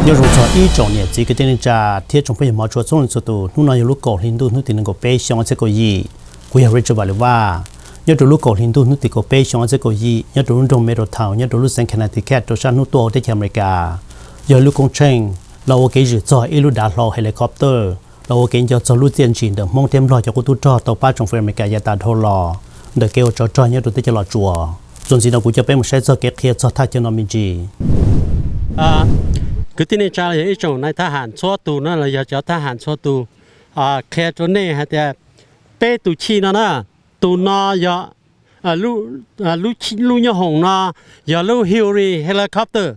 nhớ rồi cho ý chọn nhẹ chỉ cái tên là thiết trong phim mà cho xong rồi tụ lúc nào lúc cổ hình tu lúc tiền có bé xong sẽ có gì quý học cho bà là nhớ từ lúc cổ hình tu lúc tiền có bé xong sẽ có gì nhớ từ lúc trong Middletown nhớ từ lúc sang Connecticut từ sang lúc to tới America giờ lúc công trình là cái gì cho ít lúc đã lo helicopter là cái cho lúc tiền chuyển được mong thêm lo cho cô tu cho tàu ba trong America giờ ta thâu lo để kêu cho nhớ từ tới cho lo chùa rồi gì đâu cũng cho bé một sai cho cái kia cho thay cho nó mình gì cái tin này cha là一种 này tha hàn cho tù nó là giờ cho tha hàn cho tù khe chỗ này hay là bé tù chi nó nè tù nó giờ lu nhớ hồng nó giờ lu Hillary helicopter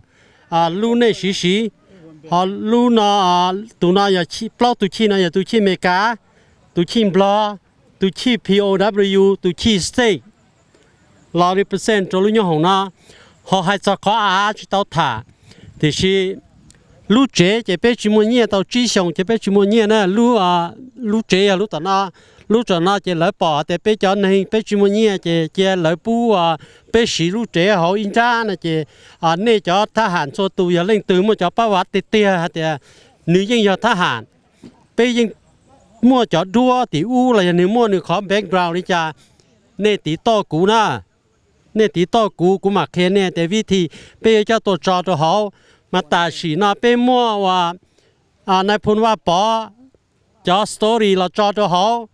lu này xí lu nó tù nó giờ chi plau tù chi nó giờ tù chi America tù chi plau tù chi POW tù chi state lo represent cho lu nhớ hồng nó họ hay cho khó chỉ tao thả thì si lúc trẻ chỉ biết chỉ muốn nhẹ tao chỉ xong chỉ biết chỉ muốn nhẹ nè lúc trẻ lúc tao nó chỉ lỡ bỏ thì biết cho nên biết chỉ muốn nhẹ chỉ lỡ bu biết sĩ lúc trẻ họ in ra nè chỉ nên cho tha hàn cho tụi giờ lên từ mà cho bao vặt tiệt thì nữ dân giờ tha hàn biết dân mua cho đua thì u là nếu mua được khó background đi cha nên tí to cũ na nên tí to cũ cũng mặc khen nè tại vì thì bây giờ tôi cho họ mà ta chỉ nó bên mua và này phunว่าbỏ cho story là cho họ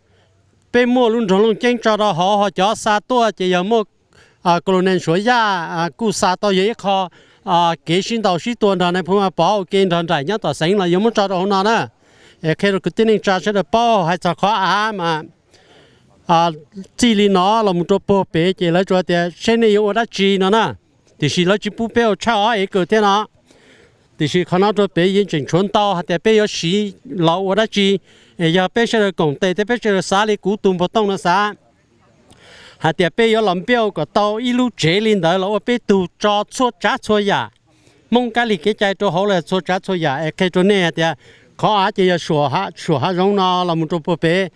bên mua luôn luôn tranh cho họ cho xa tua chỉ giờ mua colonel suy ra cú xa to dễ khó kế sinh đầu sĩ tuần này phunว่าbỏ kế thằng đại nhất tao sinh là giờ muốn cho họ nó nè khi rồi cái tin cho sẽ được bỏ hay cho khó mà chỉ lý nó là một chỗ bỏ bể chỉ lấy cho thì sẽ này yêu đã chỉ nó nè thì chỉ lấy chỉ bù bể cho ai cái thế nó thì是可能做别人整传道，或者别有时老我的记，要别些工地，别些啥哩古董不懂了啥，或者别有蓝标个刀一路接领的了，我别都抓错扎错呀，蒙家里给在做好了错扎错呀，开做呢的，考就要说下容呢，那么做不别，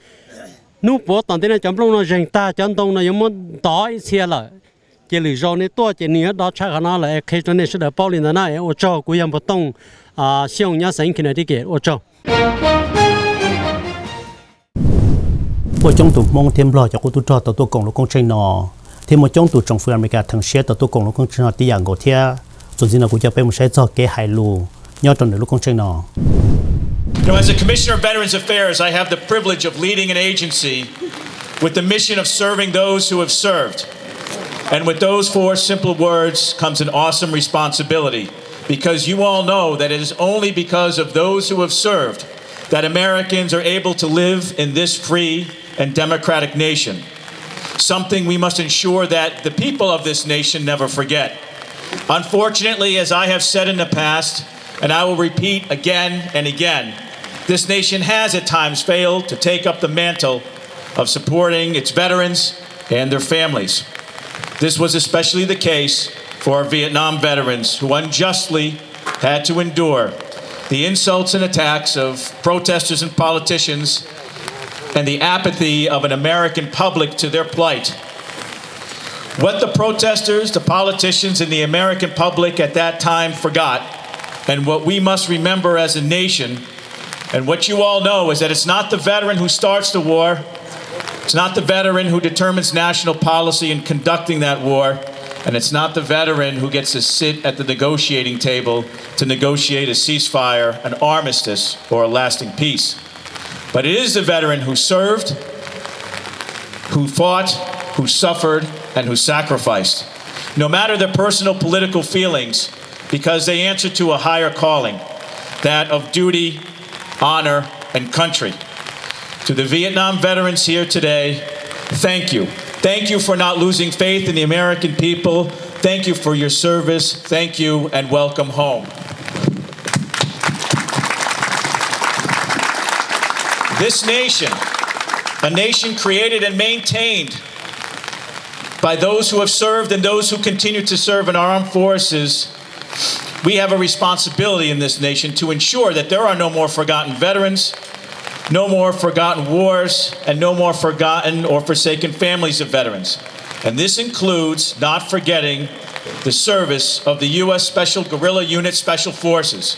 努不当天呢，咱们弄人大讲动呢，有么打一些了。chỉ lì rau này to chỉ nhiều đó chắc là nó là khi cho nên sẽ được bao liền này ở châu cũngยัง不懂像nhà sinh cái này đi kể ở châu một trong tụ mong thêm lo cho cô tu cho tụ cộng lúc công trình nọ thêm một trong tụ trong phương America thằng xe tụ cộng lúc công trình nọ tí dạng ngộ thea rồi gì nào cũng cho bé một xe cho cái hài lù nhau trong lúc công trình nọ. As a Commissioner of Veterans Affairs, I have the privilege of leading an agency with the mission of serving those who have served. And with those four simple words comes an awesome responsibility, because you all know that it is only because of those who have served that Americans are able to live in this free and democratic nation, something we must ensure that the people of this nation never forget. Unfortunately, as I have said in the past, and I will repeat again and again, this nation has at times failed to take up the mantle of supporting its veterans and their families. This was especially the case for our Vietnam veterans who unjustly had to endure the insults and attacks of protesters and politicians and the apathy of an American public to their plight. What the protesters, the politicians, and the American public at that time forgot, and what we must remember as a nation, and what you all know, is that it's not the veteran who starts the war. It's not the veteran who determines national policy in conducting that war, and it's not the veteran who gets to sit at the negotiating table to negotiate a ceasefire, an armistice, or a lasting peace. But it is the veteran who served, who fought, who suffered, and who sacrificed, no matter their personal political feelings, because they answer to a higher calling, that of duty, honor, and country. To the Vietnam veterans here today, thank you. Thank you for not losing faith in the American people. Thank you for your service. Thank you and welcome home. This nation, a nation created and maintained by those who have served and those who continue to serve in our armed forces, we have a responsibility in this nation to ensure that there are no more forgotten veterans, no more forgotten wars, and no more forgotten or forsaken families of veterans. And this includes not forgetting the service of the U.S. Special Guerrilla Unit Special Forces,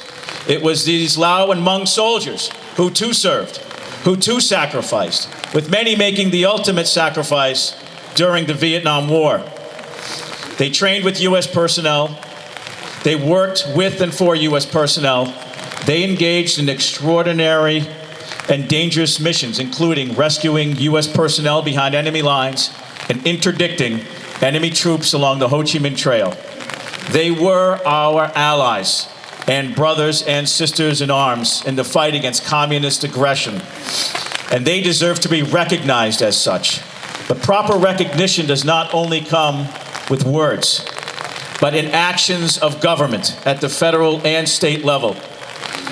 it was these Lao and Hmong soldiers who too served, who too sacrificed, with many making the ultimate sacrifice during the Vietnam War. They trained with U.S. personnel. They worked with and for U.S. personnel. They engaged in extraordinary and dangerous missions, including rescuing U.S. personnel behind enemy lines and interdicting enemy troops along the Ho Chi Minh Trail. They were our allies and brothers and sisters in arms in the fight against communist aggression, and they deserve to be recognized as such. But proper recognition does not only come with words, but in actions of government at the federal and state level,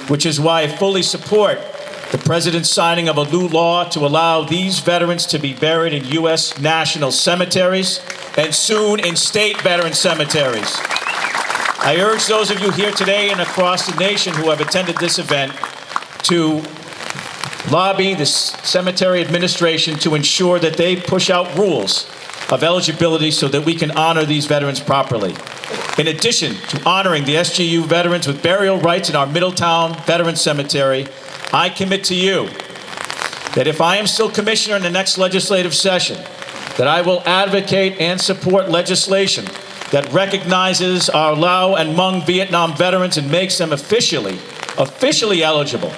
which is why I fully support the President's signing of a new law to allow these veterans to be buried in U.S. national cemeteries and soon in state veteran cemeteries. I urge those of you here today and across the nation who have attended this event to lobby the cemetery administration to ensure that they push out rules of eligibility so that we can honor these veterans properly. In addition to honoring the SGU veterans with burial rights in our Middletown Veteran Cemetery, I commit to you that if I am still commissioner in the next legislative session, that I will advocate and support legislation that recognizes our Lao and Hmong Vietnam veterans and makes them officially eligible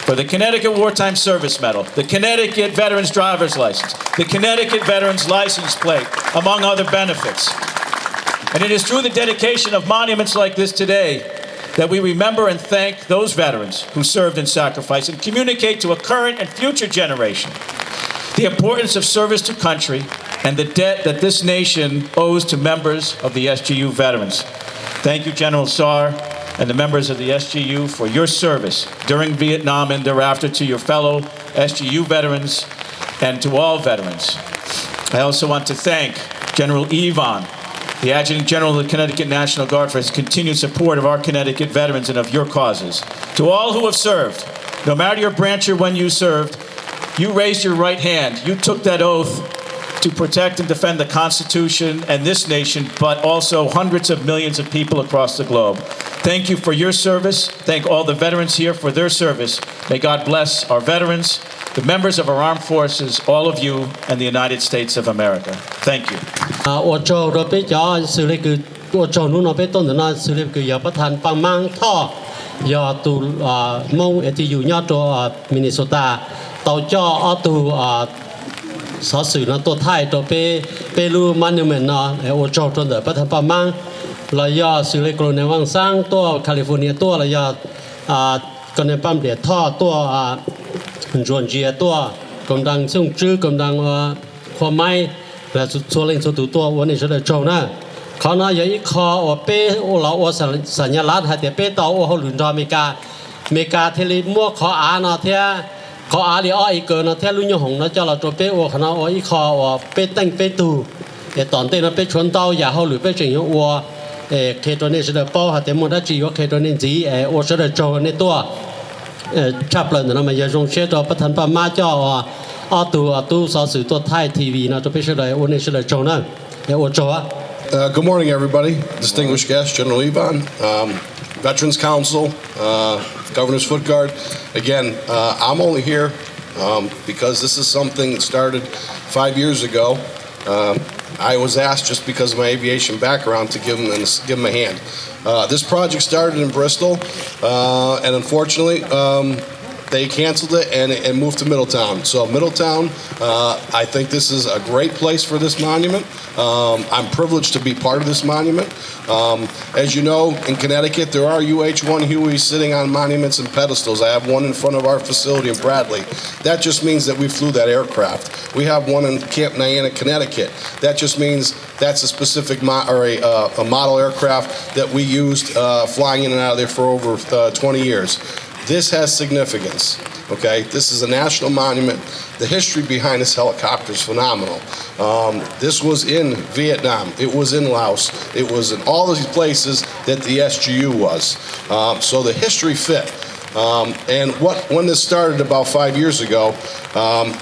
for the Connecticut Wartime Service Medal, the Connecticut Veterans Driver's License, the Connecticut Veterans License Plate, among other benefits. And it is through the dedication of monuments like this today that we remember and thank those veterans who served and sacrificed and communicate to a current and future generation the importance of service to country and the debt that this nation owes to members of the SGU veterans. Thank you, General Saar, and the members of the SGU for your service during Vietnam and thereafter, to your fellow SGU veterans and to all veterans. I also want to thank General Yvonne, the Adjutant General of the Connecticut National Guard, for his continued support of our Connecticut veterans and of your causes. To all who have served, no matter your branch or when you served, you raised your right hand. You took that oath to protect and defend the Constitution and this nation, but also hundreds of millions of people across the globe. Thank you for your service. Thank all the veterans here for their service. May God bless our veterans, the members of our armed forces, all of you, and the United States of America. Thank you. 我做了比较是那个我做努那边东的那是那个要不谈帮忙他要到蒙一啲要到Minnesota 到叫到少数那到泰到贝鲁 monument 那我做中的不谈帮忙了要是那个ในวังสร้างตัวแคลิฟอร์เนียตัว了要ก็ในปั๊มเดียท่อตัวจวนเจียตัวกำลังส่งชื่อกำลังความไม่และส่วนเล่นส่วนตัววันนี้จะได้โจนะเขาน่าอย่าอีกคอว่าเป้เราว่าสัญลักษณ์ให้เป้ต่อว่าเขาหลุดอเมริกาเทเลมั่วขออาเนาะเท่าขออาเดี๋ยวอ้ออีกเกินเนาะเท่าลุงยงหงเนาะเจ้าเราตัวเป้ว่าเขาเนาะว่าอีกคอว่าเป้ตั้งเป้ตูแต่ตอนเต้นเราเป้ชวนเต้าอย่าเขาหรือเป้จริงว่าเคตัวนี้จะได้ป้อให้แต่หมดได้จีว่าเคตัวนี้จีว่าจะได้โจในตัวชับเลยนะมันจะรงเชื่อตัวประธานปามาเจ้าตู้สอสื่อตัวไทยทีวีนะจะไปเชื่อเลยวันนี้เชื่อเลยโจนะว่าโจGood morning, everybody. Distinguished guest, General Yvonne, Veterans Council, Governor's Foot Guard. Again, I'm only here because this is something that started 5 years ago. I was asked, just because of my aviation background, to give them a hand. This project started in Bristol, and unfortunately, they canceled it and moved to Middletown. So Middletown, I think this is a great place for this monument. I'm privileged to be part of this monument. As you know, in Connecticut, there are UH-1 Hueys sitting on monuments and pedestals. I have one in front of our facility in Bradley. That just means that we flew that aircraft. We have one in Camp Niantic, Connecticut. That just means that's a specific a model aircraft that we used flying in and out of there for over 20 years. This has significance, okay? This is a national monument. The history behind this helicopter is phenomenal. This was in Vietnam. It was in Laos. It was in all these places that the SGU was. So the history fit. And when this started about 5 years ago,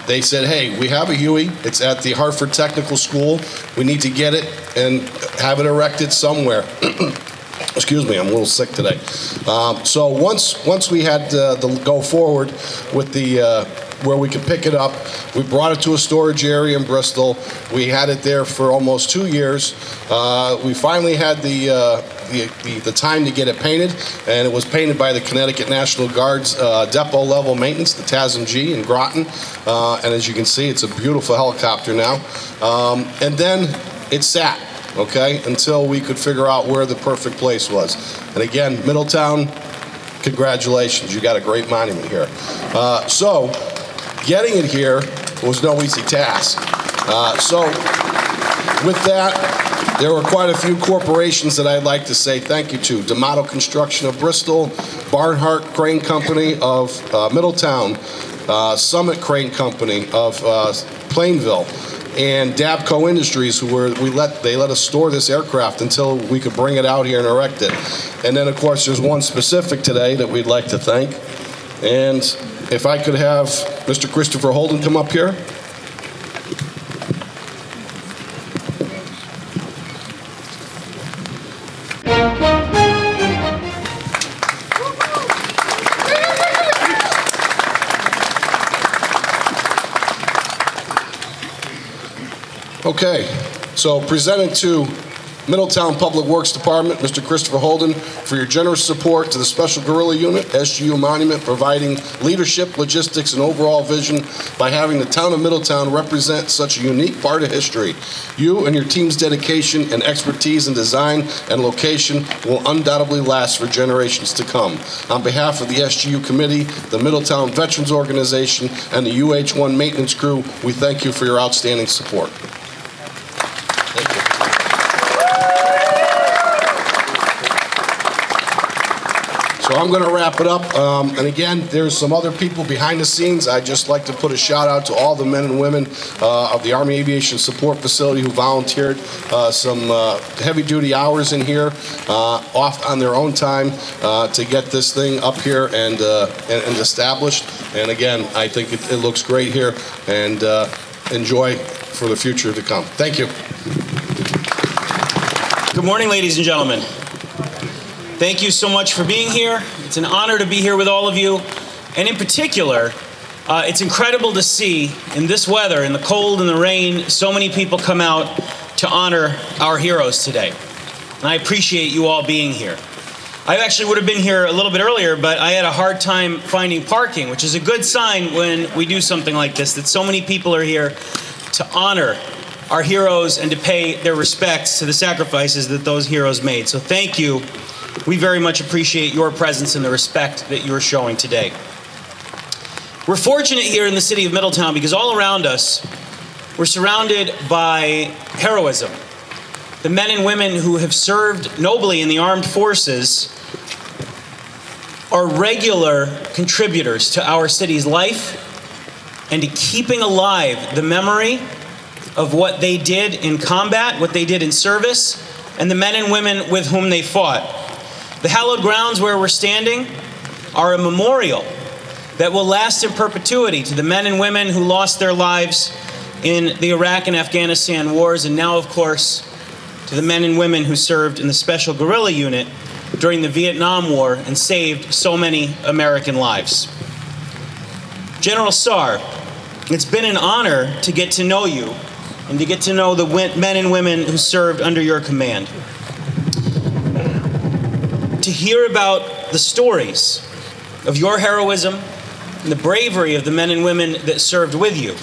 they said, hey, we have a Huey. It's at the Hartford Technical School. We need to get it and have it erected somewhere. Excuse me, I'm a little sick today. So once we had the go forward with the where we could pick it up, we brought it to a storage area in Bristol. We had it there for almost 2 years. We finally had the time to get it painted, and it was painted by the Connecticut National Guard's depot level maintenance, the TASMG in Groton. And as you can see, it's a beautiful helicopter now. And then it sat. Okay, until we could figure out where the perfect place was. And again, Middletown, congratulations, you got a great monument here. So, getting it here was no easy task. So, with that, there were quite a few corporations that I'd like to say thank you to. D'Amato Construction of Bristol, Barnhart Crane Company of Middletown, Summit Crane Company of Plainville, and Dabco Industries, they let us store this aircraft until we could bring it out here and erect it. And then, of course, there's one specific today that we'd like to thank. And if I could have Mr. Christopher Holden come up here. Okay, so presented to Middletown Public Works Department, Mr. Christopher Holden, for your generous support to the Special Guerrilla Unit, SGU Monument, providing leadership, logistics, and overall vision by having the town of Middletown represent such a unique part of history. You and your team's dedication and expertise in design and location will undoubtedly last for generations to come. On behalf of the SGU Committee, the Middletown Veterans Organization, and the UH-1 maintenance crew, we thank you for your outstanding support. Thank you. So I'm going to wrap it up. And again, there's some other people behind the scenes. I'd just like to put a shout out to all the men and women of the Army Aviation Support Facility who volunteered some heavy duty hours in here off on their own time to get this thing up here and established. And again, I think it looks great here, and enjoy for the future to come. Thank you. Good morning, ladies and gentlemen. Thank you so much for being here. It's an honor to be here with all of you. And in particular, it's incredible to see in this weather, in the cold and the rain, so many people come out to honor our heroes today. And I appreciate you all being here. I actually would have been here a little bit earlier, but I had a hard time finding parking, which is a good sign when we do something like this, that so many people are here to honor our heroes and to pay their respects to the sacrifices that those heroes made. So thank you. We very much appreciate your presence and the respect that you're showing today. We're fortunate here in the city of Middletown because all around us, we're surrounded by heroism. The men and women who have served nobly in the armed forces are regular contributors to our city's life and to keeping alive the memory of what they did in combat, what they did in service, and the men and women with whom they fought. The hallowed grounds where we're standing are a memorial that will last in perpetuity to the men and women who lost their lives in the Iraq and Afghanistan wars, and now, of course, to the men and women who served in the Special Guerrilla Unit during the Vietnam War and saved so many American lives. General Saar, it's been an honor to get to know you and to get to know the men and women who served under your command. To hear about the stories of your heroism and the bravery of the men and women that served with you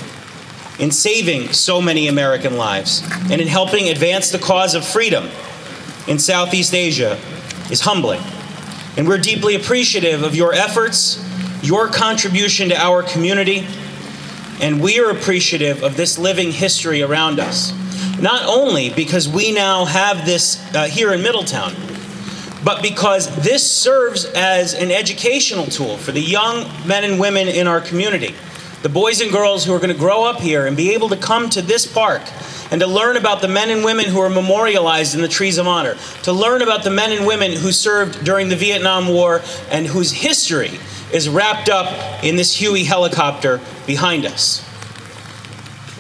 in saving so many American lives and in helping advance the cause of freedom in Southeast Asia is humbling. And we're deeply appreciative of your efforts, your contribution to our community, and we are appreciative of this living history around us. Not only because we now have this here in Middletown, but because this serves as an educational tool for the young men and women in our community, the boys and girls who are going to grow up here and be able to come to this park and to learn about the men and women who are memorialized in the Trees of Honor, to learn about the men and women who served during the Vietnam War and whose history is wrapped up in this Huey helicopter behind us.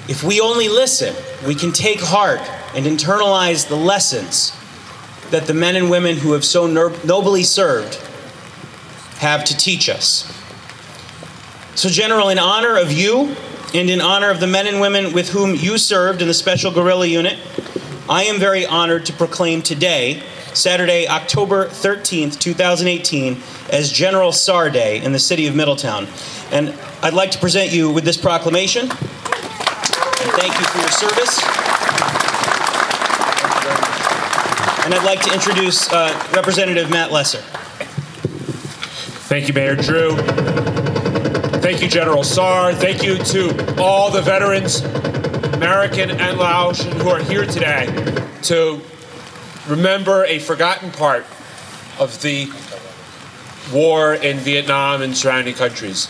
If we only listen, we can take heart and internalize the lessons that the men and women who have so nobly served have to teach us. So, General, in honor of you and in honor of the men and women with whom you served in the Special Guerrilla Unit, I am very honored to proclaim today, Saturday, October 13th, 2018, as General SAR Day in the city of Middletown. And I'd like to present you with this proclamation. And thank you for your service. And I'd like to introduce Representative Matt Lesser. Thank you, Mayor Drew. Thank you, General SAR. Thank you to all the veterans, American and Laotian, who are here today to remember a forgotten part of the war in Vietnam and surrounding countries.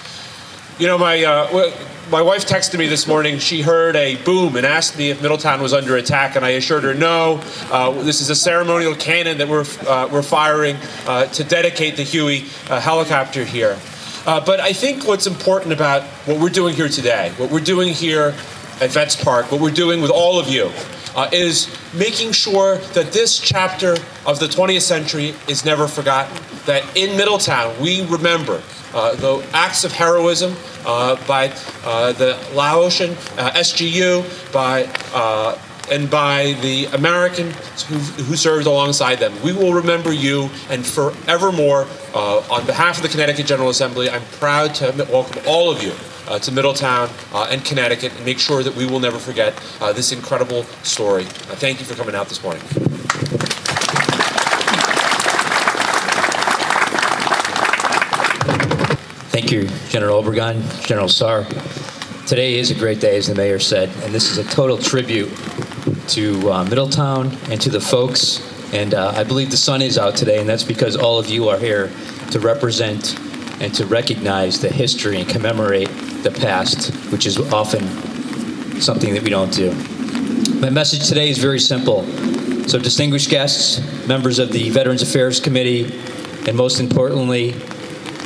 You know, my wife texted me this morning. She heard a boom and asked me if Middletown was under attack, and I assured her no. This is a ceremonial cannon that we're firing to dedicate the Huey helicopter here. But I think what's important about what we're doing here today, what we're doing here at Vets Park, what we're doing with all of you, is making sure that this chapter of the 20th century is never forgotten, that in Middletown we remember the acts of heroism by the Laotian SGU, and by the Americans who served alongside them. We will remember you, and forevermore, on behalf of the Connecticut General Assembly, I'm proud to welcome all of you to Middletown and Connecticut, and make sure that we will never forget this incredible story. Thank you for coming out this morning. Thank you, General Obregon, General SAR. Today is a great day, as the mayor said, and this is a total tribute to Middletown and to the folks. And I believe the sun is out today, and that's because all of you are here to represent and to recognize the history and commemorate the past, which is often something that we don't do. My message today is very simple. So, distinguished guests, members of the Veterans Affairs Committee, and most importantly,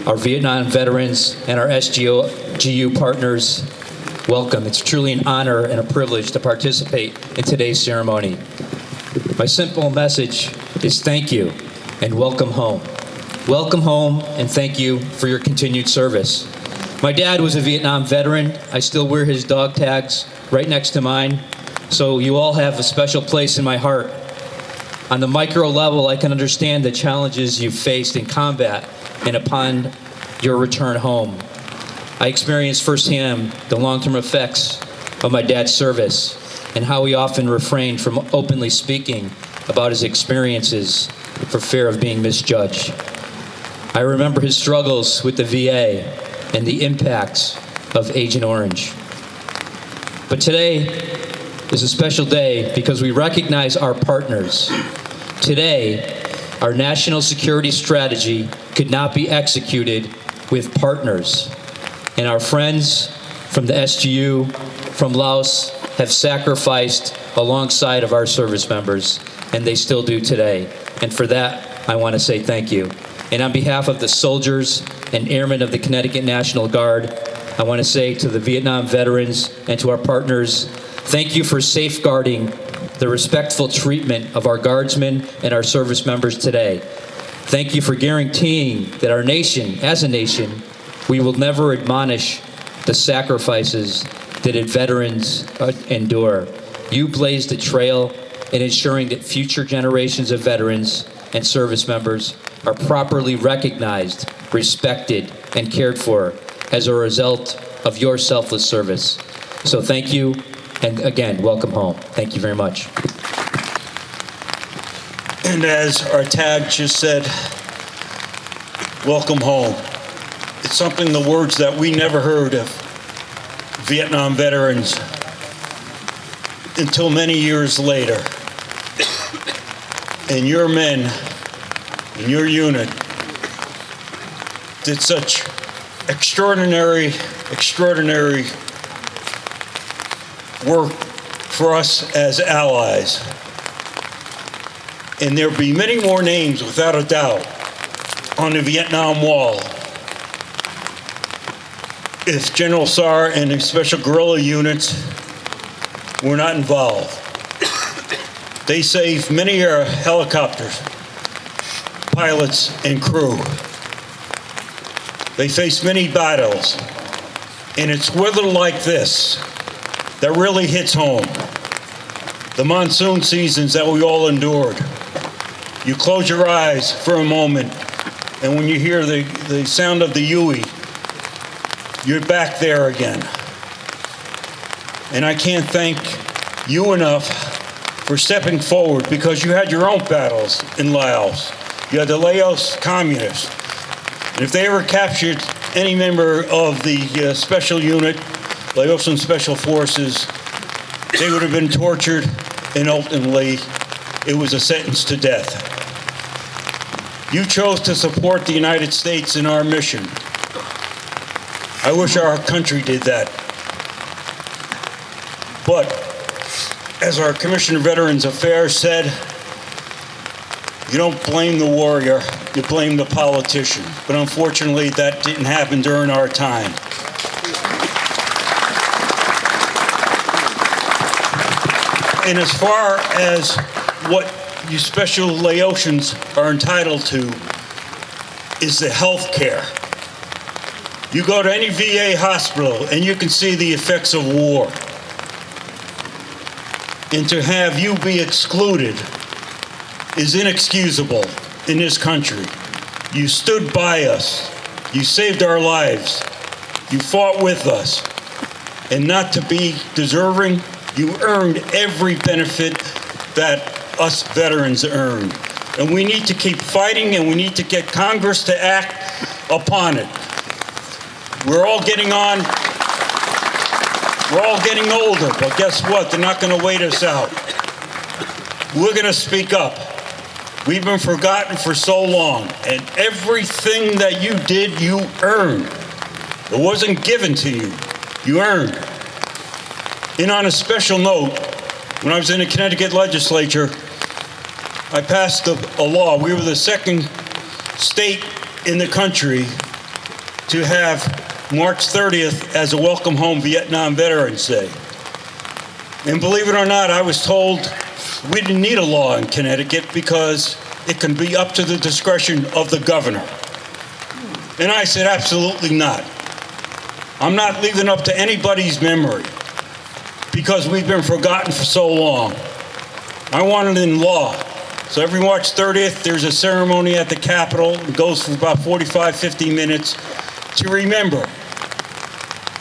our Vietnam veterans and our SGU partners, welcome. It's truly an honor and a privilege to participate in today's ceremony. My simple message is thank you and welcome home. Welcome home, and thank you for your continued service. My dad was a Vietnam veteran. I still wear his dog tags right next to mine, so you all have a special place in my heart. On the micro level, I can understand the challenges you've faced in combat and upon your return home. I experienced firsthand the long-term effects of my dad's service and how he often refrained from openly speaking about his experiences for fear of being misjudged. I remember his struggles with the VA and the impacts of Agent Orange. But today is a special day because we recognize our partners. Today, our national security strategy could not be executed with partners. And our friends from the SGU, from Laos, have sacrificed alongside of our service members, and they still do today. And for that, I want to say thank you. And on behalf of the soldiers and airmen of the Connecticut National Guard, I want to say to the Vietnam veterans and to our partners, thank you for safeguarding the respectful treatment of our guardsmen and our service members today. Thank you for guaranteeing that our nation, as a nation, we will never admonish the sacrifices that veterans endure. You blazed a trail in ensuring that future generations of veterans and service members are properly recognized, respected, and cared for as a result of your selfless service. So thank you, and again, welcome home. Thank you very much. And as our tag just said, welcome home. It's something, the words that we never heard of Vietnam veterans until many years later. And your men in your unit did such extraordinary work for us as allies. And there'll be many more names, without a doubt, on the Vietnam Wall if General SAR and the special guerrilla units were not involved. They saved many helicopters, pilots, and crew. They faced many battles, and it's weather like this that really hits home. The monsoon seasons that we all endured. You close your eyes for a moment, and when you hear the sound of the Yui, you're back there again. And I can't thank you enough for stepping forward, because you had your own battles in Laos. You had the Laos communists. And if they ever captured any member of the special unit, Laotian Special Forces, they would have been tortured, and ultimately it was a sentence to death. You chose to support the United States in our mission. I wish our country did that. But as our Commissioner of Veterans Affairs said, you don't blame the warrior, you blame the politician. But unfortunately, that didn't happen during our time. And as far as what you special Laotians are entitled to is the health care. You go to any VA hospital and you can see the effects of war. And to have you be excluded is inexcusable in this country. You stood by us. You saved our lives. You fought with us. And not to be deserving, you earned every benefit that us veterans earned. And we need to keep fighting, and we need to get Congress to act upon it. We're all getting on. We're all getting older, but guess what? They're not going to wait us out. We're going to speak up. We've been forgotten for so long, and everything that you did, you earned. It wasn't given to you. You earned. And on a special note, when I was in the Connecticut legislature, I passed a law. We were the second state in the country to have March 30th as a Welcome Home Vietnam Veterans Day. And believe it or not, I was told we didn't need a law in Connecticut because it can be up to the discretion of the governor. And I said, absolutely not. I'm not leaving up to anybody's memory because we've been forgotten for so long. I want it in law. So every March 30th, there's a ceremony at the Capitol. It goes for about 45, 50 minutes to remember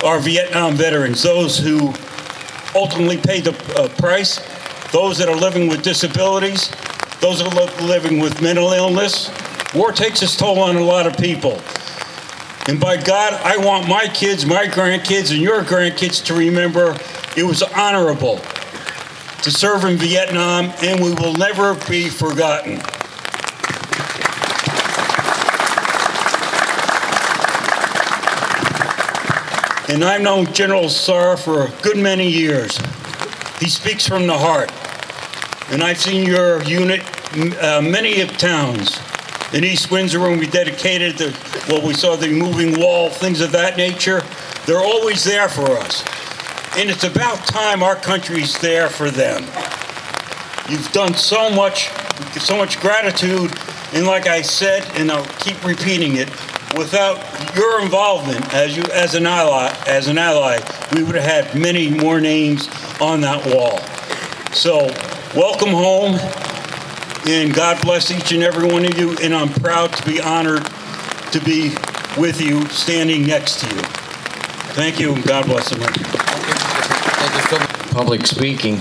our Vietnam veterans, those who ultimately paid the price, those that are living with disabilities, those that are living with mental illness. War takes its toll on a lot of people. And by God, I want my kids, my grandkids, and your grandkids to remember it was honorable to serve in Vietnam, and we will never be forgotten. And I've known General Sarr for a good many years. He speaks from the heart. And I've seen your unit many of towns. In East Windsor, when we dedicated we saw the moving wall, things of that nature, they're always there for us. And it's about time our country's there for them. You've done so much gratitude, and like I said, and I'll keep repeating it, without your involvement as an ally, we would have had many more names on that wall. So, welcome home, and God bless each and every one of you, and I'm proud to be honored to be with you, standing next to you. Thank you, and God bless America. Public speaking,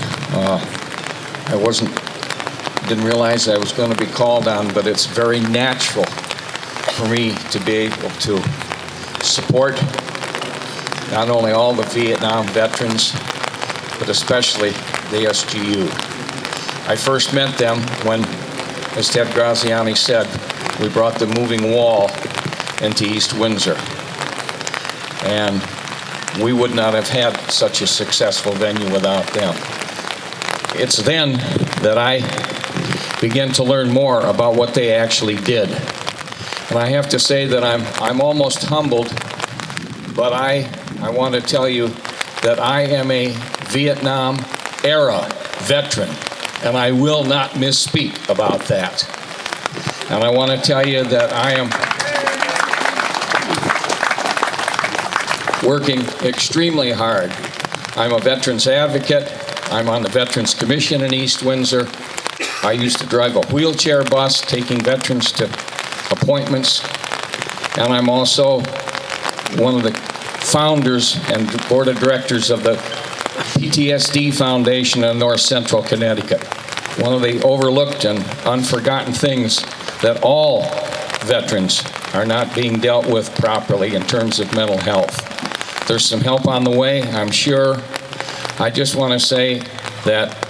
didn't realize I was going to be called on, but it's very natural for me to be able to support not only all the Vietnam veterans, but especially the SGU. I first met them when, as Ted Graziani said, we brought the moving wall into East Windsor. And we would not have had such a successful venue without them. It's then that I began to learn more about what they actually did. And I have to say that I'm almost humbled, but I want to tell you that I am a Vietnam era veteran. and I will not misspeak about that. And I want to tell you that I am working extremely hard. I'm a veterans advocate. I'm on the Veterans Commission in East Windsor. I used to drive a wheelchair bus taking veterans to appointments. And I'm also one of the founders and board of directors of the PTSD Foundation in North Central Connecticut. One of the overlooked and unforgotten things that all veterans are not being dealt with properly in terms of mental health. There's some help on the way, I'm sure. I just want to say that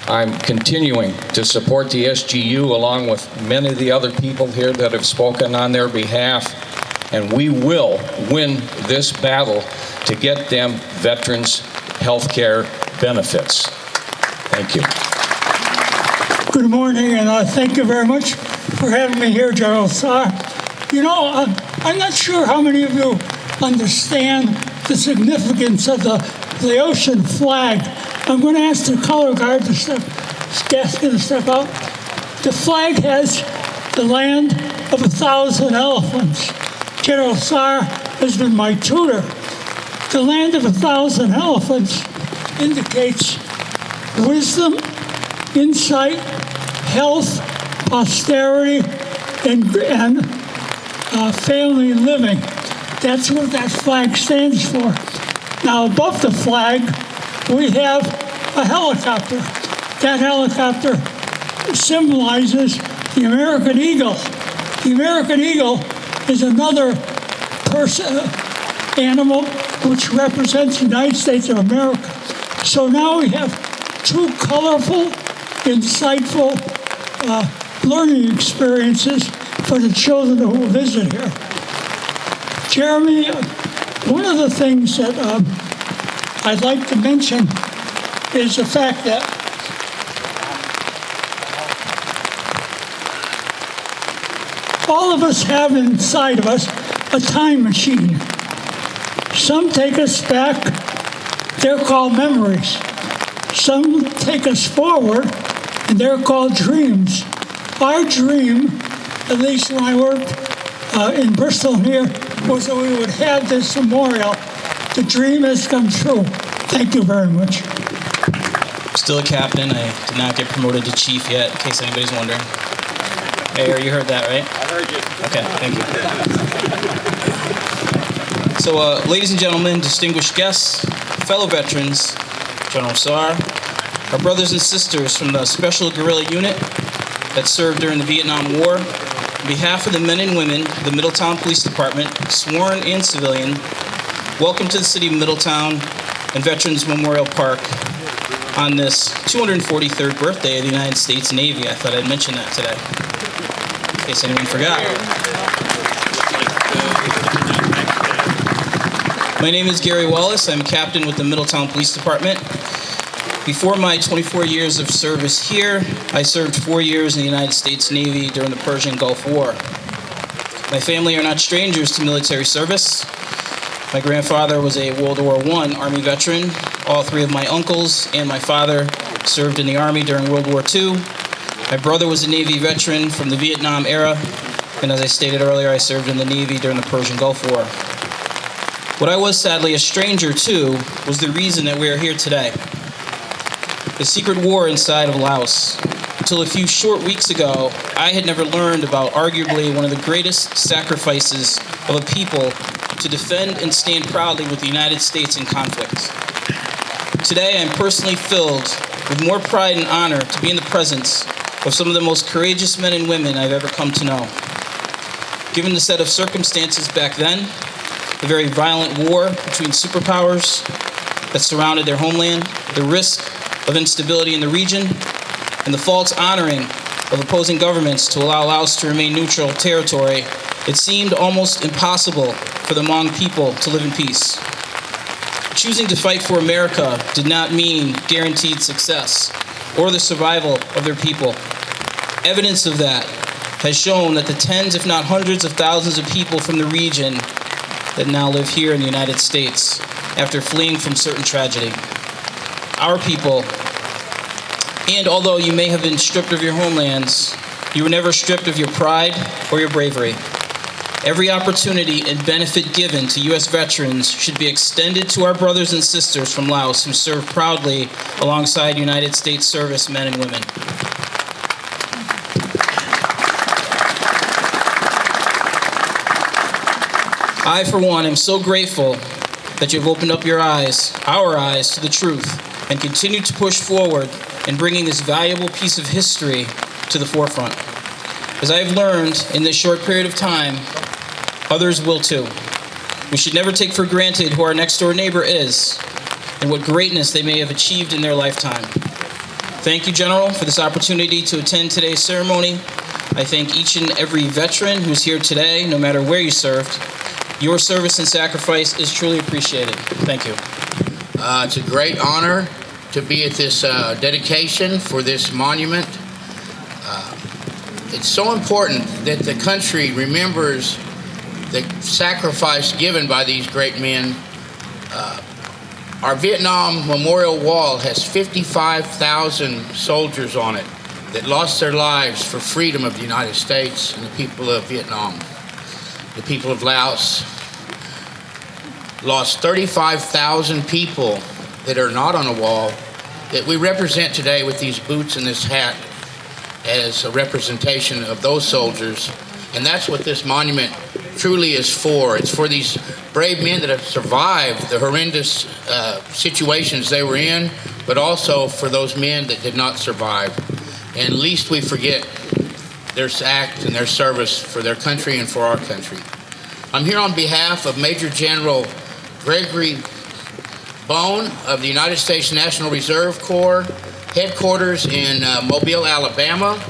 I'm continuing to support the SGU along with many of the other people here that have spoken on their behalf, and we will win this battle to get them veterans health care benefits. Thank you. Good morning, and thank you very much for having me here, General Saar. You know, I'm not sure how many of you understand the significance of the Laotian flag. I'm going to ask the color guard to step out. The flag has the land of 1,000 elephants. General Saar has been my tutor. The land of 1,000 elephants indicates wisdom, insight, health, posterity, and family living. That's what that flag stands for. Now, above the flag, we have a helicopter. That helicopter symbolizes the American eagle. The American eagle is another animal which represents the United States of America. So now we have two colorful, insightful learning experiences for the children who visit here. Jeremy, one of the things that I'd like to mention is the fact that all of us have inside of us a time machine. Some take us back, they're called memories. Some take us forward, and they're called dreams. Our dream, at least when I worked in Bristol here, was that we would have this memorial. The dream has come true. Thank you very much. Still a captain. I did not get promoted to chief yet, in case anybody's wondering. Mayor, you heard that, right? I heard you. Okay, thank you. So, ladies and gentlemen, distinguished guests, fellow veterans, General Saar, our brothers and sisters from the Special Guerrilla Unit that served during the Vietnam War, on behalf of the men and women of the Middletown Police Department, sworn and civilian, welcome to the city of Middletown and Veterans Memorial Park on this 243rd birthday of the United States Navy. I thought I'd mention that today, in case anyone forgot. My name is Gary Wallace. I'm a captain with the Middletown Police Department. Before my 24 years of service here, I served 4 years in the United States Navy during the Persian Gulf War. My family are not strangers to military service. My grandfather was a World War I Army veteran. All three of my uncles and my father served in the Army during World War II. My brother was a Navy veteran from the Vietnam era, and as I stated earlier, I served in the Navy during the Persian Gulf War. What I was sadly a stranger to was the reason that we are here today. The secret war inside of Laos. Until a few short weeks ago, I had never learned about arguably one of the greatest sacrifices of a people to defend and stand proudly with the United States in conflict. Today, I am personally filled with more pride and honor to be in the presence of some of the most courageous men and women I've ever come to know. Given the set of circumstances back then, the very violent war between superpowers that surrounded their homeland, the risk of instability in the region, and the false honoring of opposing governments to allow Laos to remain neutral territory, it seemed almost impossible for the Hmong people to live in peace. Choosing to fight for America did not mean guaranteed success or the survival of their people. Evidence of that has shown that the tens, if not hundreds of thousands of people from the region that now live here in the United States after fleeing from certain tragedy. Our people And although you may have been stripped of your homelands, you were never stripped of your pride or your bravery. Every opportunity and benefit given to U.S. veterans should be extended to our brothers and sisters from Laos who serve proudly alongside United States servicemen and women. I, for one, am so grateful that you've opened up your eyes, our eyes, to the truth and continue to push forward in bringing this valuable piece of history to the forefront. As I have learned in this short period of time, others will too. We should never take for granted who our next door neighbor is and what greatness they may have achieved in their lifetime. Thank you, General, for this opportunity to attend today's ceremony. I thank each and every veteran who's here today, no matter where you served. Your service and sacrifice is truly appreciated. Thank you. It's a great honor to be at this dedication for this monument. It's so important that the country remembers the sacrifice given by these great men. Our Vietnam Memorial Wall has 55,000 soldiers on it that lost their lives for freedom of the United States and the people of Vietnam. The people of Laos lost 35,000 people that are not on a wall that we represent today with these boots and this hat as a representation of those soldiers. And that's what this monument truly is for. It's for these brave men that have survived the horrendous situations they were in, but also for those men that did not survive. And least we forget their act and their service for their country and for our country. I'm here on behalf of Major General Gregory Bone of the United States National Reserve Corps, headquarters in Mobile, Alabama,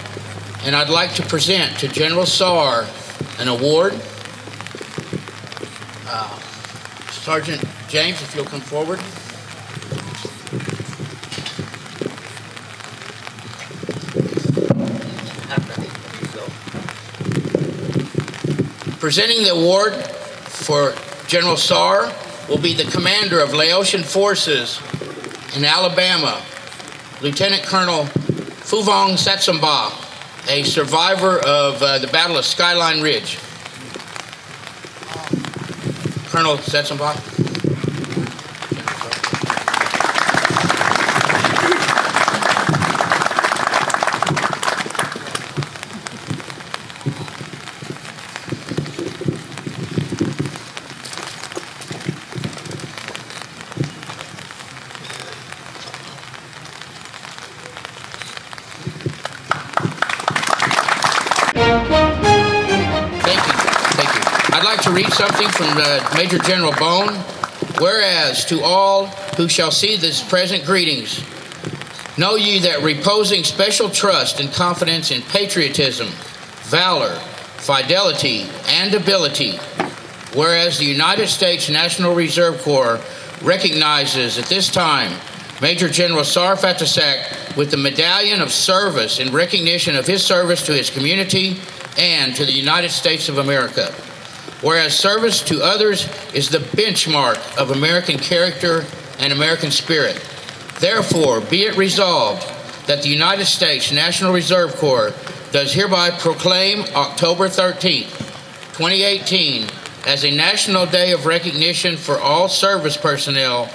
and I'd like to present to General Saar an award. Sergeant James, if you'll come forward. Presenting the award for General Saar will be the commander of Laotian forces in Alabama, Lieutenant Colonel Phuvong Satsamba, a survivor of the Battle of Skyline Ridge. Colonel Satsamba. To read something from Major General Bone. Whereas to all who shall see this present greetings, know ye that reposing special trust and confidence in patriotism, valor, fidelity, and ability, whereas the United States National Reserve Corps recognizes at this time Major General Saar Fatasak with the Medallion of Service in recognition of his service to his community and to the United States of America. Whereas service to others is the benchmark of American character and American spirit. Therefore, be it resolved that the United States National Reserve Corps does hereby proclaim October 13th, 2018 as a National Day of Recognition for all service personnel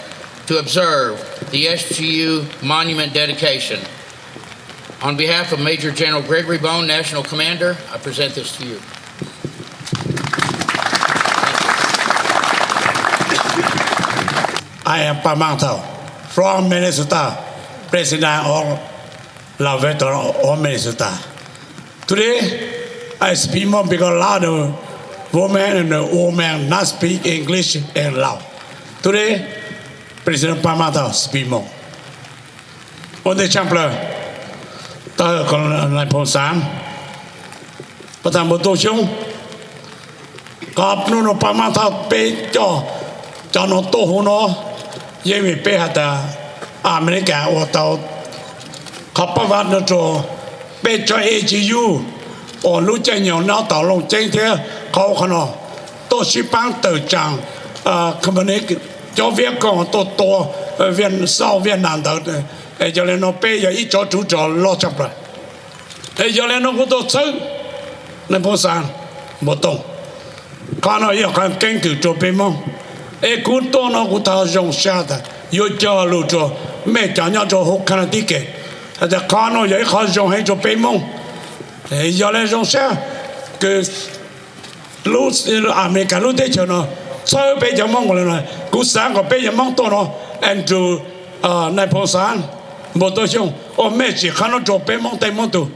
to observe the SGU Monument dedication. On behalf of Major General Gregory Bone, National Commander, I present this to you. I am Pamantao from Minnesota, President of La Veteran of Minnesota. Today, I speak more because a lot of women and old men not speak English and Lao. Today, President Pamantao speak more. On the Chancellor, ta còn lại phong sáng, và thằng một tổ chung, cọp nó Pamantao bê cho nó tổ hôn nó.因为背后的America我到เขาประวัติ那种背着 SGU 我路正有那道路今天เขา可能都是帮队长他们那个教员工都多越少越难的 cho nên nó bây giờ ít cho chú trò lo chập lại cho nên nó cũng tốt chứ nên bố sản một tổng con nó yêu con kinh cử cho bên mong cũng to nó cũng thao dùng xa ta yêu cho lưu cho mẹ cho nhau cho hộp khăn tí kể con nó vậy khó dùng hay cho bên mong giờ lên dùng xa cái lúc America lúc đấy cho nó sau bây giờ mong rồi này cũng sáng có bây giờ mong to nó Andrew này bố sản một tổ chung mẹ chỉ khăn nó cho bên mong tay mong tu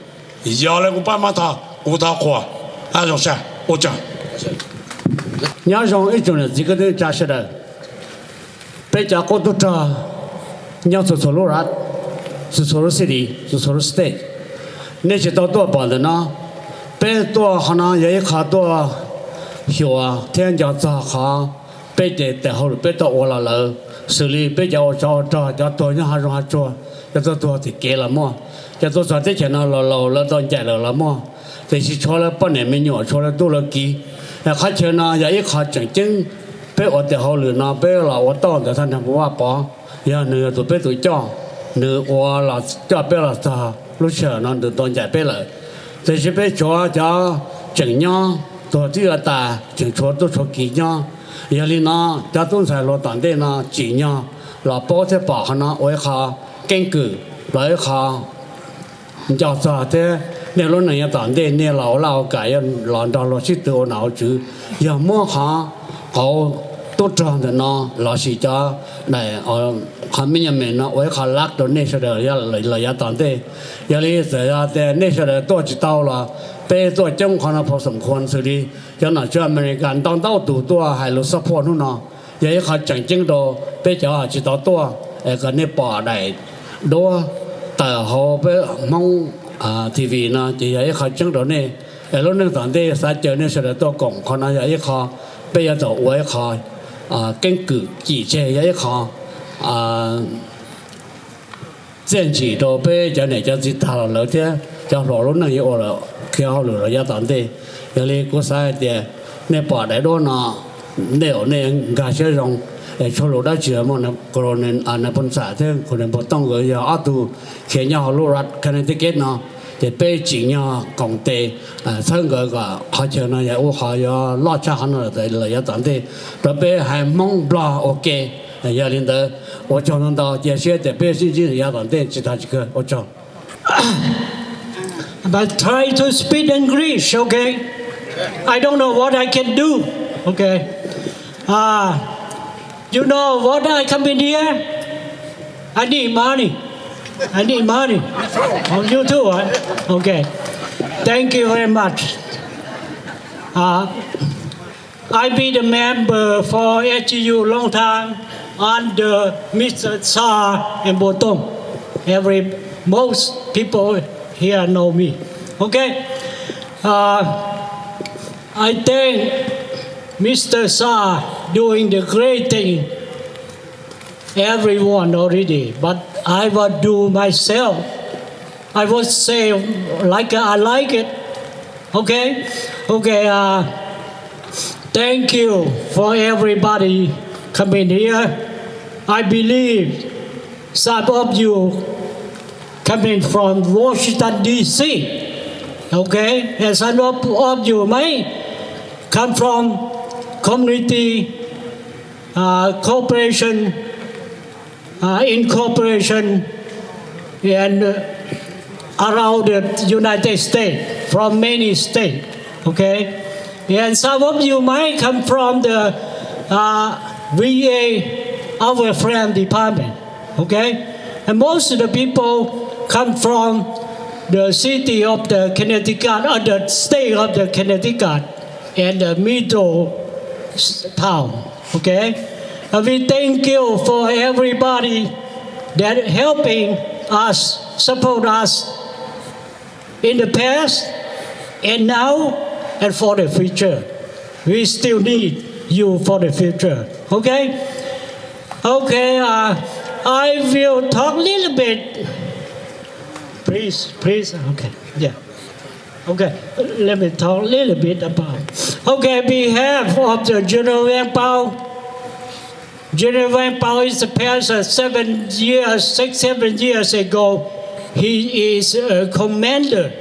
giờ lên cũng ba mà thao cũng thao qua dùng xa ô chả nhớ rằng ít chỗ này chỉ có thể trả sẽ được bây giờ có tổ chức nhớ số lô rát số lô city số lô state nên chỉ taoตัวbảo nó bâyตัวhọ nói vậy kháตัวhiểu à thiên giáo gia khá bây giờแต่họ bâyตัวô là lỡ xử lý bây giờ choตัวnhớ họ choตัวthì kể là mua choตัวthế chuyện nó là toàn chạy là mua thì chỉ cho là bao nhiêu mình nhỏ cho là tôi là kỹ khai chuyện nào vậy khai chẳng chứng bé ở tại họ lừa nào bé là ở đó để thành thành phố bỏ giờ nửa tụi bé tụi cho nửa ở là cho bé là sao lúc chờ nó được toàn giải bé lại thì chỉ bé cho chẳng nhau tụi tí là ta chẳng cho tôi cho kỹ nhau giờ li nó cho tôi xài lo tận đây nó chỉ nhau là bỏ thế bỏ nó ở khai kinh cử lại khai cho sao thế nếu lúc này tận đây nếu lão cái làm đó là chỉ từ nào chứ giờ mua họ tốt tròn thì nó là chỉ cho này họ mình nó với họ lắc đó nên sẽ được là tận đây giờ đi giờ đây nên sẽ được tôi chỉ tao là bây giờ trong họ nó phổ sầm quan xử lý cho nó cho mìnhกัน当到đủ多还有 support nó giờ họ chẳng chứng đồ bây giờ họ chỉ tao to cái này bỏ này đó tại họ bây mong TV 呢，就有一個整到呢，攞呢當地實際呢，實在多講，可能有一個，比如就我一個根據記者有一個政治都比就呢就只談了啲，就攞攞呢嘢我了，佢好了一當地，有啲古實啲，呢把嚟多呢，呢呢假設用。cho lúa đã chữa mà nó còn nên nó bận xả thế còn nên bận tông rồi giờ ở tu khi nhau họ lúa rát Connecticut nó thì bây chỉ nhau công ty sang cái họ chơi nó giờ họ giờ lo cho họ nó là giờ tận thế rồi bây hay mong bla ok giờ lên đó tôi cho nó đó giờ sẽ để bây giờ giờ tận thế chỉ ta chỉ cái tôi cho but try to speak English okay I don't know what I can do okay You know what I come in here? I need money. I need money. Oh, you too, huh? Okay. Thank you very much. I've been a member for SGU long time under Mr. Tsar and Botong. Most people here know me. Okay? I thank Mr. Tsar doing the great thing, everyone already, but I will do myself. I will say like I like it. Okay? Okay, thank you for everybody coming here. I believe some of you coming from Washington, D.C. Okay? And some of you may come from community cooperation, incorporation, and around the United States, from many states, okay? And some of you might come from the VA, our friend department, okay? And most of the people come from the city of the Connecticut, or the state of the Connecticut, and the Middletown, okay? And we thank you for everybody that helping us, support us in the past, and now, and for the future. We still need you for the future, okay? Okay, I will talk a little bit. Please, okay, yeah. Okay, let me talk a little bit about. Okay, on behalf of the General Yang Pao, General Van Pao is the past 7 years ago. He is a commander,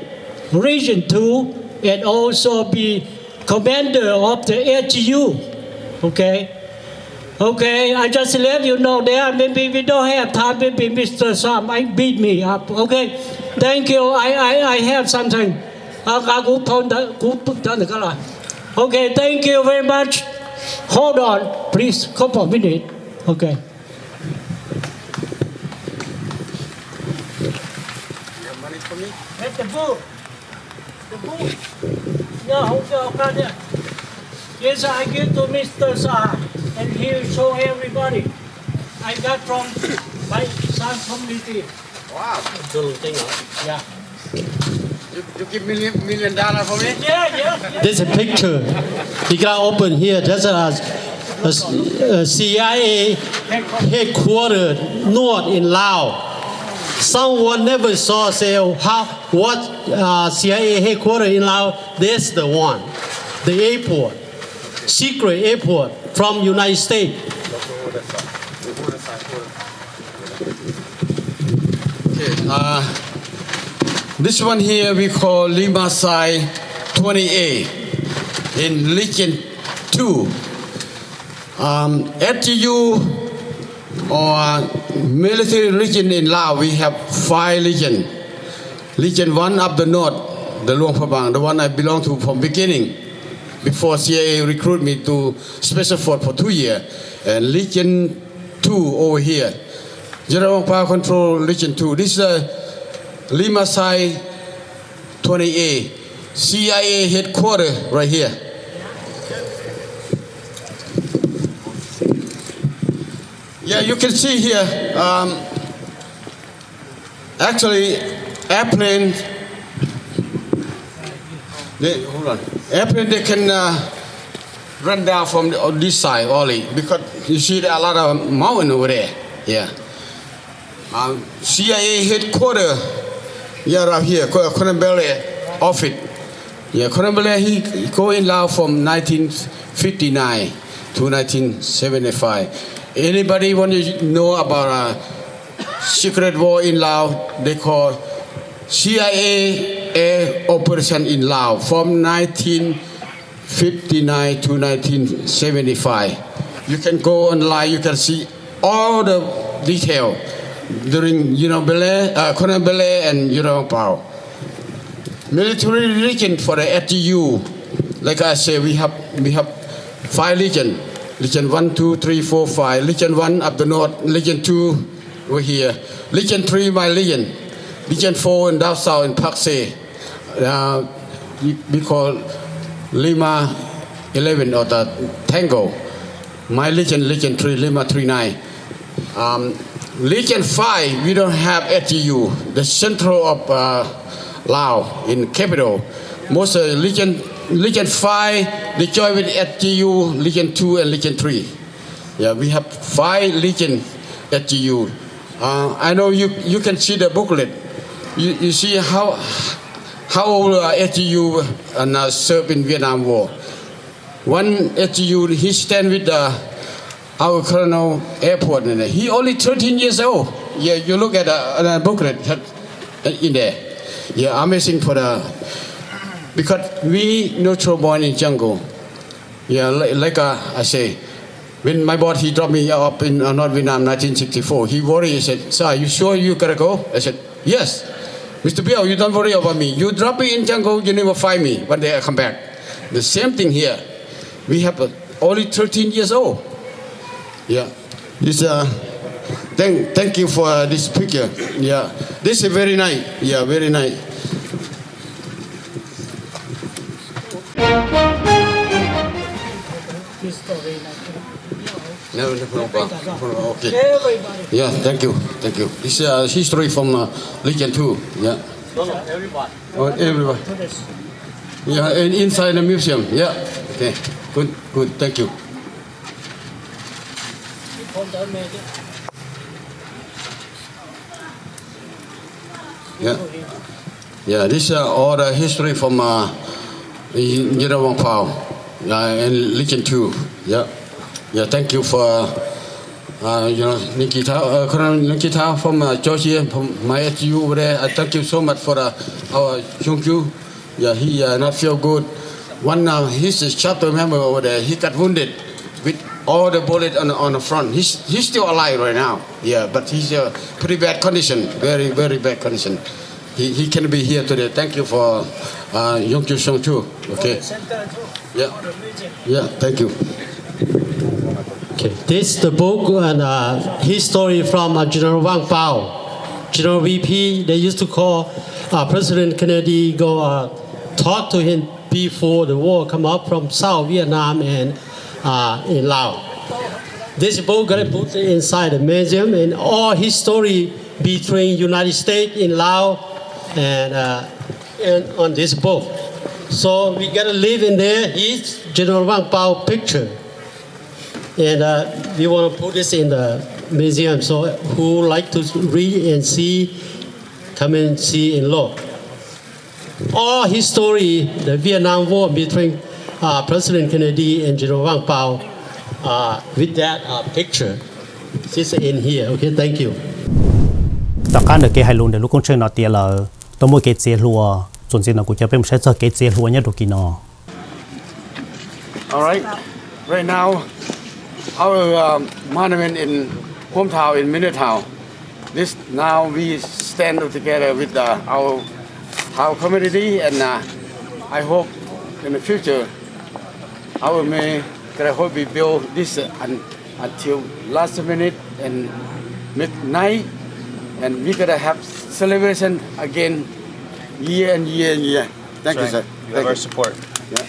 Region 2, and also be commander of the SGU. Okay? Okay, I just let you know there. Maybe we don't have time. Maybe Mr. Sam might beat me up. Okay? Thank you. I have something. Okay, thank you very much. Hold on, please. Couple of minutes. Okay. That's the book. The book. Yeah, yes, I give to Mr. Sa, and he will show everybody. I got from my son community. Wow. Yeah. You give $1 million for me? Yeah. There's a picture. You can open here. There's a CIA headquarters north in Laos. Someone never saw, say, what CIA headquarters in Laos. That's the one. The airport. Secret airport from United States. Okay. This one here we call Lima Sai 20A in Legion 2. SGU or military region in Laos, we have 5 legions. Legion 1 up the north, the Luang Prabang, the one I belong to from beginning, before CIA recruit me to Special Force for 2 years. And Legion 2 over here. General Power Control Legion 2. This is Lima Sai 20A, CIA headquarters right here. Yeah, you can see here, actually airplane, they can run down from on this side only, because you see there are a lot of mountain over there. Yeah. CIA headquarters, yeah, right here, Connecticut office. Yeah, Connecticut, he go in Laos from 1959 to 1975. Anybody want to know about a secret war in Laos? They call CIA Air Operation in Laos from 1959 to 1975. You can go online, you can see all the detail during Connecticut and Pao. Military region for the SGU, like I say, we have 5 legions. Legion 1, 2, 3, 4, 5. Legion 1 up the north. Legion 2 over here. Legion 3, my legion. Legion 4 in down south in Pak Se. We call Lima 11 or the Tango. My legion, Legion 3, Lima 39. Legion 5, we don't have SGU. The central of Laos in capital. Most Legion 5, they join with SGU, Legion 2 and Legion 3. Yeah, we have 5 Legion SGU. I know you can see the booklet. You see how old SGU and served in Vietnam War. One SGU, he stand with our Colonel Airport. He only 13 years old. Yeah, you look at the booklet in there. Yeah, amazing for because we natural born in jungle. Yeah, like I say, when my boss, he dropped me up in North Vietnam 1964, he worried, he said, "Sir, you sure you gotta go?" I said, "Yes. Mr. Bill, you don't worry about me. You drop me in jungle, you never find me. One day I come back." The same thing here. We have only 13 years old. Yeah. This thank you for this picture. Yeah. This is very nice. Yeah, very nice. No, okay. Yeah, thank you. This is history from Legion 2. Yeah. Everybody. Oh, everybody. Yeah, and inside the museum. Yeah. Okay. Good. Thank you. Yeah. This is all the history from General Pao and Legion 2. Yeah. Thank you for Nikita from Georgia, from my SGU over there. I thank you so much for our Hmong. Yeah, he not feel good. One his chapter member over there, he got wounded with all the bullet on the front. He's still alive right now. Yeah, but he's pretty bad condition, very bad condition. He can be here today. Thank you for Hmong Chu. Okay. Yeah. Thank you. Okay, this is the book and history from General Wang Pao, General VP. They used to call President Kennedy talk to him before the war come up from South Vietnam and in Laos. This book got put inside the museum and all history between United States in Laos and on this book. So we gotta live in there. His General Wang Pao picture. And we want to put this in the museum. So who like to read and see, come and see and look. All history, the Vietnam War between President Kennedy and General Wang Pao with that picture. This is in here. Okay, thank you. ต่อการเด็กให้ลุงเดี๋ยวลูกคงเชิญนอเตียเลยตัวมือเกจเสียหัวส่วนจริงเรากูจะเป็นใช้เจอเกจเสียหัวเนี่ยดูกินอ All right. Right now, our monument in hometown in Middletown. Now we stand together with our community, and I hope in the future, I hope we build this until last minute and midnight, and we're gonna have celebration again, year and year and year. Thank you, sir. You have our support. Yeah.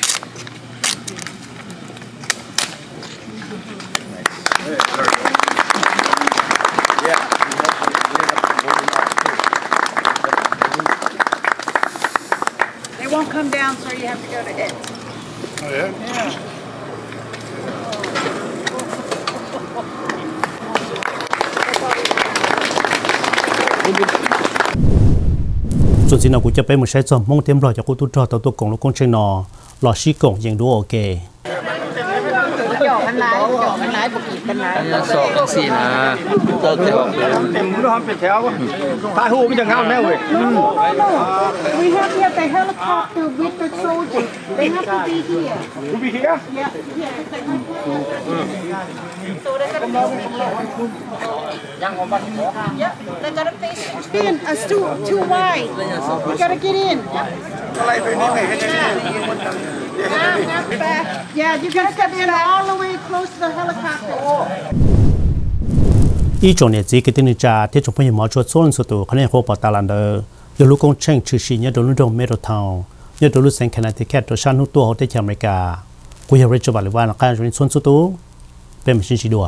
They won't come down, so you have to go to it. Oh, yeah? Yeah. ส่วนจริงเรากูจะไปมือใช้จอมมงเต็มรอจากกูตุ้ดรอตัวกงลูกคงเชิญนอรอชี้กงยังดูโอเค หยอกกันร้ายบุกีกันร้าย สองสี่นะเต็มรู้ทำเป็นแถวถ่ายรูปมันจะงามแน่เว้ย We have here the helicopter with the soldiers. They have to be here. To be here? Yeah. So they're gonna they're gonna face in. It's too wide. You gotta get in. Yeah, you gotta step in all the way close to the helicopter. อีจงเนี่ยจีกิตินิจาที่จงพยมอชวดส่วนสุดตัวคะแนนโคปอตาลันเดอร์ยลูกคงเช่งชื่อชีเนี่ยโดนรุ่งเมโรทาวเนี่ยโดนรุ่งเซนแคนาติแคทตัวชาติทุกตัวเขาได้ที่อเมริกากูอยากเรียกจบเลยว่านักการจุนส่วนสุดตัวเป็นมิชชั่นชีดัว